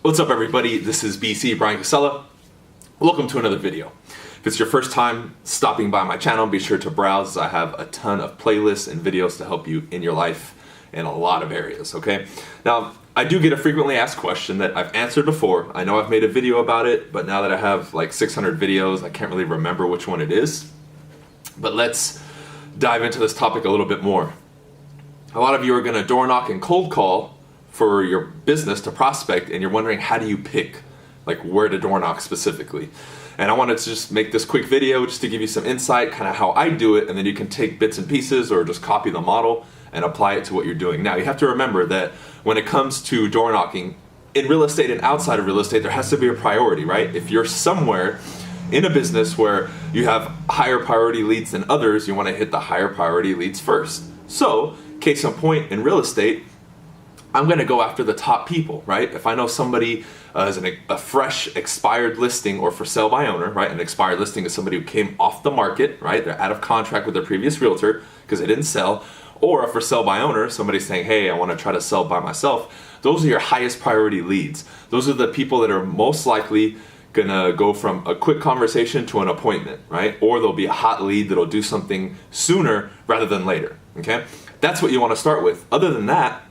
What's up everybody, this is BC, Bryan Casella. Welcome to another video. If it's your first time stopping by my channel, be sure to browse. I have a ton of playlists and videos to help you in your life in a lot of areas, okay? Now, I do get a frequently asked question that I've answered before. I know I've made a video about it, but now that I have like 600 videos, I can't really remember which one it is. But let's dive into this topic a little bit more. A lot of you are gonna door knock and cold call for your business to prospect, and you're wondering how do you pick like where to door knock specifically. And I wanted to just make this quick video just to give you some insight, kind of how I do it, and then you can take bits and pieces or just copy the model and apply it to what you're doing. Now you have to remember that when it comes to door knocking, in real estate and outside of real estate, there has to be a priority, right? If you're somewhere in a business where you have higher priority leads than others, you want to hit the higher priority leads first. So, case in point, in real estate, I'm going to go after the top people, right? If I know somebody is a fresh expired listing or for sale by owner, right? An expired listing is somebody who came off the market, right? They're out of contract with their previous realtor because they didn't sell. Or a for sale by owner, somebody's saying, hey, I want to try to sell by myself. Those are your highest priority leads. Those are the people that are most likely gonna go from a quick conversation to an appointment, right? Or there'll be a hot lead that'll do something sooner rather than later, okay? That's what you want to start with. Other than that,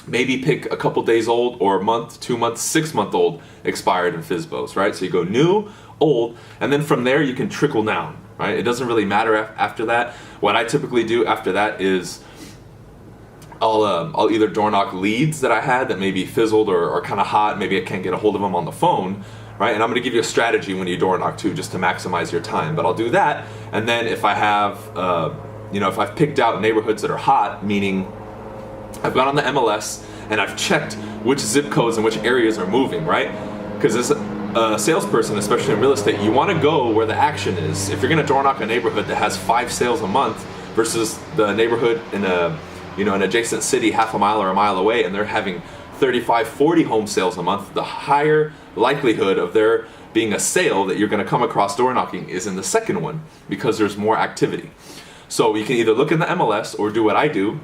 maybe pick a couple days old or a month, 2 months, 6 month old expired in FSBOs, right? So you go new, old, and then from there you can trickle down, right? It doesn't really matter after that. What I typically do after that is I'll either door knock leads that I had that maybe fizzled or kind of hot, maybe I can't get a hold of them on the phone, right? And I'm gonna give you a strategy when you door knock too, just to maximize your time. But I'll do that, and then if I have, if I've picked out neighborhoods that are hot, meaning I've gone on the MLS and I've checked which zip codes and which areas are moving, right? Because as a salesperson, especially in real estate, you want to go where the action is. If you're going to door knock a neighborhood that has 5 sales a month versus the neighborhood in an adjacent city half a mile or a mile away, and they're having 35, 40 home sales a month, the higher likelihood of there being a sale that you're going to come across door knocking is in the second one because there's more activity. So you can either look in the MLS or do what I do,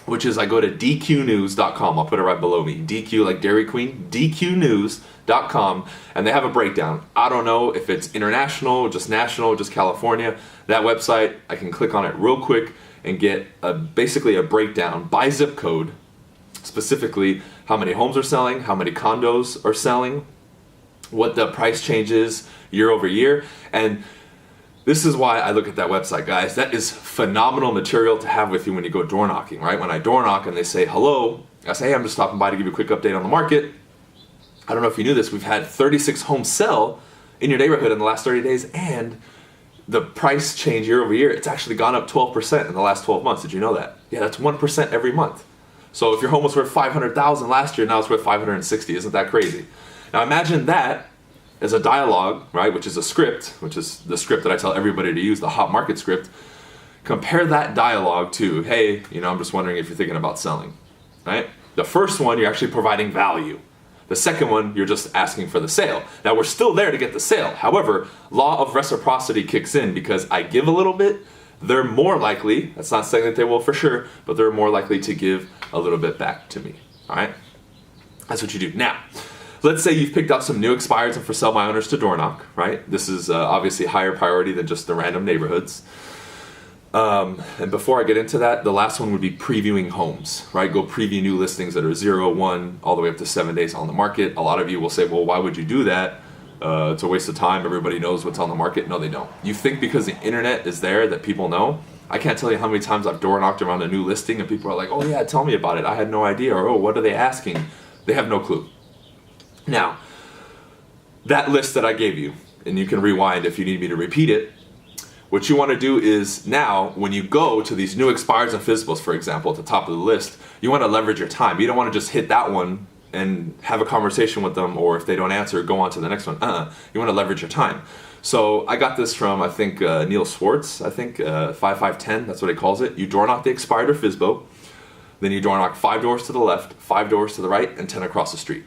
which is I go to dqnews.com. I'll put it right below me. DQ like Dairy Queen, dqnews.com, and they have a breakdown. I don't know if it's international, just national, just California. That website, I can click on it real quick and get basically a breakdown by zip code, specifically how many homes are selling, how many condos are selling, what the price change is year over year, and this is why I look at that website, guys. That is phenomenal material to have with you when you go door knocking, right? When I door knock and they say hello, I say, hey, I'm just stopping by to give you a quick update on the market. I don't know if you knew this, we've had 36 homes sell in your neighborhood in the last 30 days, and the price change year over year, it's actually gone up 12% in the last 12 months. Did you know that? Yeah, that's 1% every month. So if your home was worth $500,000 last year, now it's worth $560,000. Isn't that crazy? Now imagine that as a dialogue, right, which is a script, which is the script that I tell everybody to use, the hot market script. Compare that dialogue to, hey, I'm just wondering if you're thinking about selling, right? The first one, you're actually providing value. The second one, you're just asking for the sale. Now, we're still there to get the sale. However, law of reciprocity kicks in because I give a little bit, they're more likely, that's not saying that they will for sure, but they're more likely to give a little bit back to me, all right? That's what you do. Now, let's say you've picked out some new expireds and for sale by owners to door knock, right? This is obviously higher priority than just the random neighborhoods. And before I get into that, the last one would be previewing homes, right? Go preview new listings that are 0, 1, all the way up to 7 days on the market. A lot of you will say, well, why would you do that? It's a waste of time. Everybody knows what's on the market. No, they don't. You think because the internet is there that people know? I can't tell you how many times I've door knocked around a new listing and people are like, oh yeah, tell me about it. I had no idea. Or, oh, what are they asking? They have no clue. Now, that list that I gave you, and you can rewind if you need me to repeat it, what you want to do is now, when you go to these new expireds and FSBOs, for example, at the top of the list, you want to leverage your time. You don't want to just hit that one and have a conversation with them, or if they don't answer, go on to the next one. You want to leverage your time. So I got this from, I think, Neil Schwartz, 5510, that's what he calls it. You door knock the expired or FSBO, then you door knock 5 doors to the left, 5 doors to the right, and 10 across the street.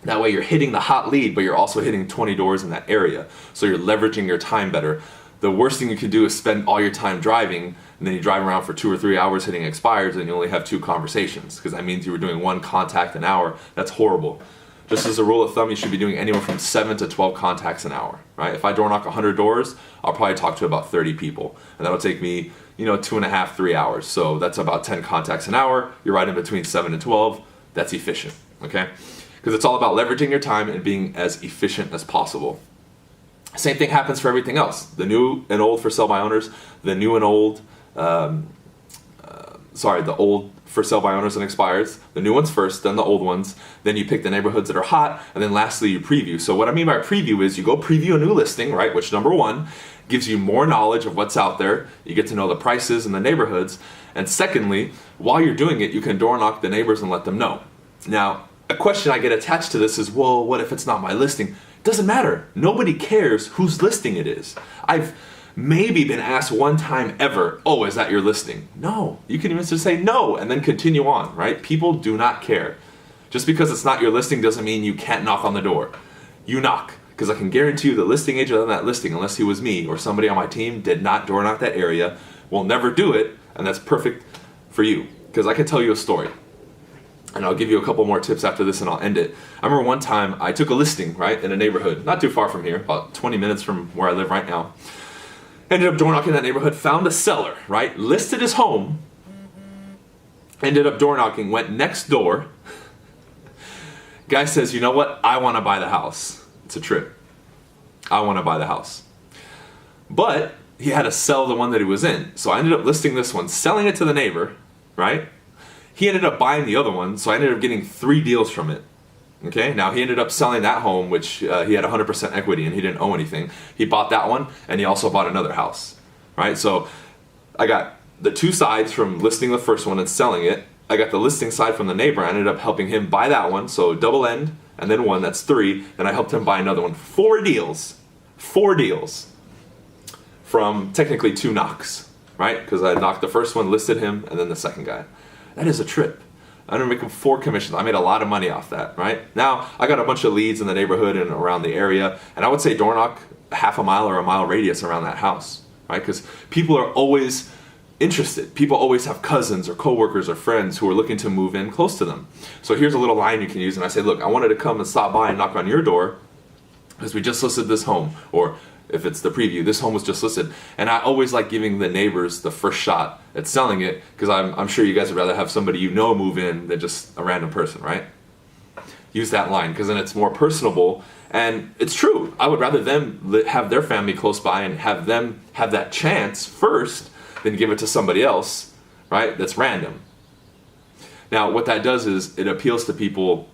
That way you're hitting the hot lead, but you're also hitting 20 doors in that area. So you're leveraging your time better. the worst thing you can do is spend all your time driving, and then you drive around for 2 or 3 hours hitting expires, and you only have 2 conversations, because that means you were doing 1 contact an hour. That's horrible. Just as a rule of thumb, you should be doing anywhere from 7 to 12 contacts an hour, right? If I door knock 100 doors, I'll probably talk to about 30 people, and that'll take me, 2.5, 3 hours. So that's about 10 contacts an hour. You're right in between 7 and 12. That's efficient, okay? Because it's all about leveraging your time and being as efficient as possible. Same thing happens for everything else. The new and old for sale by owners, the new and old, the old for sale by owners and expires, the new ones first, then the old ones, then you pick the neighborhoods that are hot, and then lastly you preview. So what I mean by preview is you go preview a new listing, right, which number one, gives you more knowledge of what's out there, you get to know the prices and the neighborhoods, and secondly, while you're doing it, you can door knock the neighbors and let them know. Now, a question I get attached to this is, well, what if it's not my listing? It doesn't matter. Nobody cares whose listing it is. I've maybe been asked one time ever, oh, is that your listing? No. You can even just say no and then continue on, right? People do not care. Just because it's not your listing doesn't mean you can't knock on the door. You knock, because I can guarantee you the listing agent on that listing, unless he was me or somebody on my team, did not door knock that area, will never do it, and that's perfect for you. Because I can tell you a story. And I'll give you a couple more tips after this and I'll end it. I remember one time I took a listing, right, in a neighborhood, not too far from here, about 20 minutes from where I live right now. Ended up door knocking that neighborhood, found a seller, right, listed his home, ended up door knocking, went next door. Guy says, you know what, I want to buy the house. It's a trip. I want to buy the house. But he had to sell the one that he was in. So I ended up listing this one, selling it to the neighbor, right? He ended up buying the other one, so I ended up getting 3 deals from it. Okay, now he ended up selling that home, which he had 100% equity and he didn't owe anything. He bought that one and he also bought another house, right? So I got the 2 sides from listing the first one and selling it. I got the listing side from the neighbor. I ended up helping him buy that one, so double end and then 1, that's 3. And I helped him buy another one. 4 deals. 4 deals from technically 2 knocks, right? Because I knocked the first one, listed him, and then the second guy. That is a trip. I ended up making 4 commissions. I made a lot of money off that, right? Now, I got a bunch of leads in the neighborhood and around the area, and I would say door knock half a mile or a mile radius around that house, right? Because people are always interested. People always have cousins or coworkers or friends who are looking to move in close to them. So here's a little line you can use, and I say, look, I wanted to come and stop by and knock on your door because we just listed this home, or if it's the preview, this home was just listed. And I always like giving the neighbors the first shot at selling it, because I'm sure you guys would rather have somebody you know move in than just a random person, right? Use that line, because then it's more personable. And it's true. I would rather them have their family close by and have them have that chance first than give it to somebody else, right? That's random. Now, what that does is it appeals to people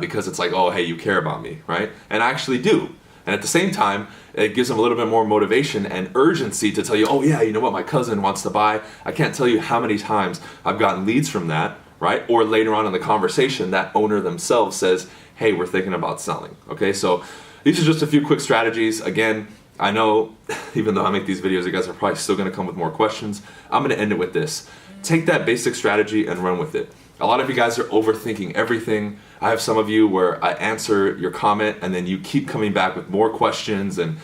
because it's like, oh, hey, you care about me, right? And I actually do. And at the same time, it gives them a little bit more motivation and urgency to tell you, oh yeah, you know what, my cousin wants to buy. I can't tell you how many times I've gotten leads from that, right? Or later on in the conversation, that owner themselves says, hey, we're thinking about selling. Okay, so these are just a few quick strategies. Again, I know, even though I make these videos, you guys are probably still gonna come with more questions. I'm gonna end it with this. Take that basic strategy and run with it. A lot of you guys are overthinking everything. I have some of you where I answer your comment and then you keep coming back with more questions, and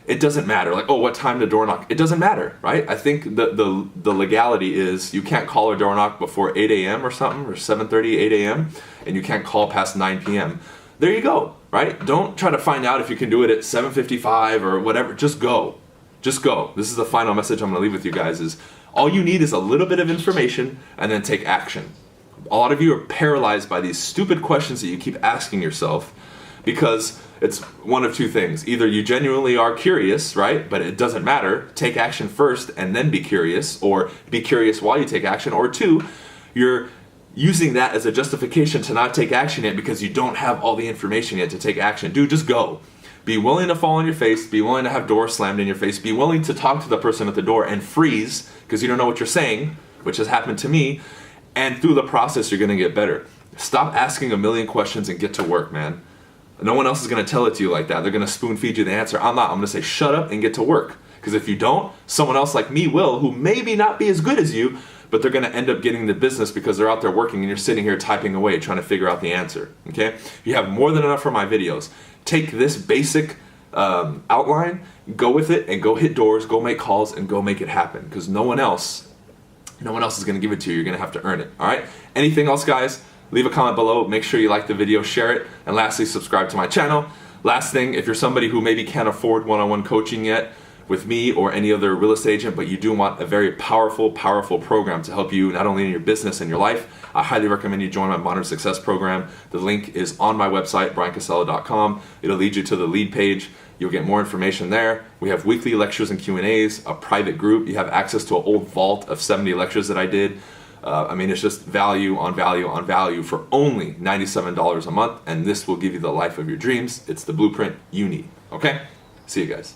it doesn't matter. Like, oh, what time to door knock? It doesn't matter, right? I think the legality is you can't call or door knock before 8 a.m. or something, or 7:30, 8 a.m., and you can't call past 9 p.m. There you go, right? Don't try to find out if you can do it at 7:55 or whatever. Just go. Just go. This is the final message I'm going to leave with you guys is all you need is a little bit of information and then take action. A lot of you are paralyzed by these stupid questions that you keep asking yourself because it's one of 2 things. Either you genuinely are curious, right? But it doesn't matter. Take action first and then be curious, or be curious while you take action. Or 2, you're using that as a justification to not take action yet because you don't have all the information yet to take action. Dude, just go. Be willing to fall on your face. Be willing to have doors slammed in your face. Be willing to talk to the person at the door and freeze because you don't know what you're saying, which has happened to me. And through the process, you're going to get better. Stop asking a million questions and get to work, man. No one else is going to tell it to you like that. They're going to spoon feed you the answer. I'm not. I'm going to say, shut up and get to work. Because if you don't, someone else like me will, who maybe not be as good as you, but they're going to end up getting the business because they're out there working and you're sitting here typing away trying to figure out the answer. Okay? You have more than enough for my videos. Take this basic outline, go with it and go hit doors, go make calls, and go make it happen, because no one else is going to give it to you. You're going to have to earn it. All right. Anything else, guys? Leave a comment below. Make sure you like the video, share it, and lastly, subscribe to my channel. Last thing, if you're somebody who maybe can't afford one-on-one coaching yet with me or any other real estate agent, but you do want a very powerful program to help you not only in your business and your life, I highly recommend you join my Modern Success program. The link is on my website, bryancasella.com. It'll lead you to the lead page. You'll get more information there. We have weekly lectures and Q&As, a private group. You have access to an old vault of 70 lectures that I did. It's just value on value on value for only $97 a month, and this will give you the life of your dreams. It's the blueprint you need. Okay? See you guys.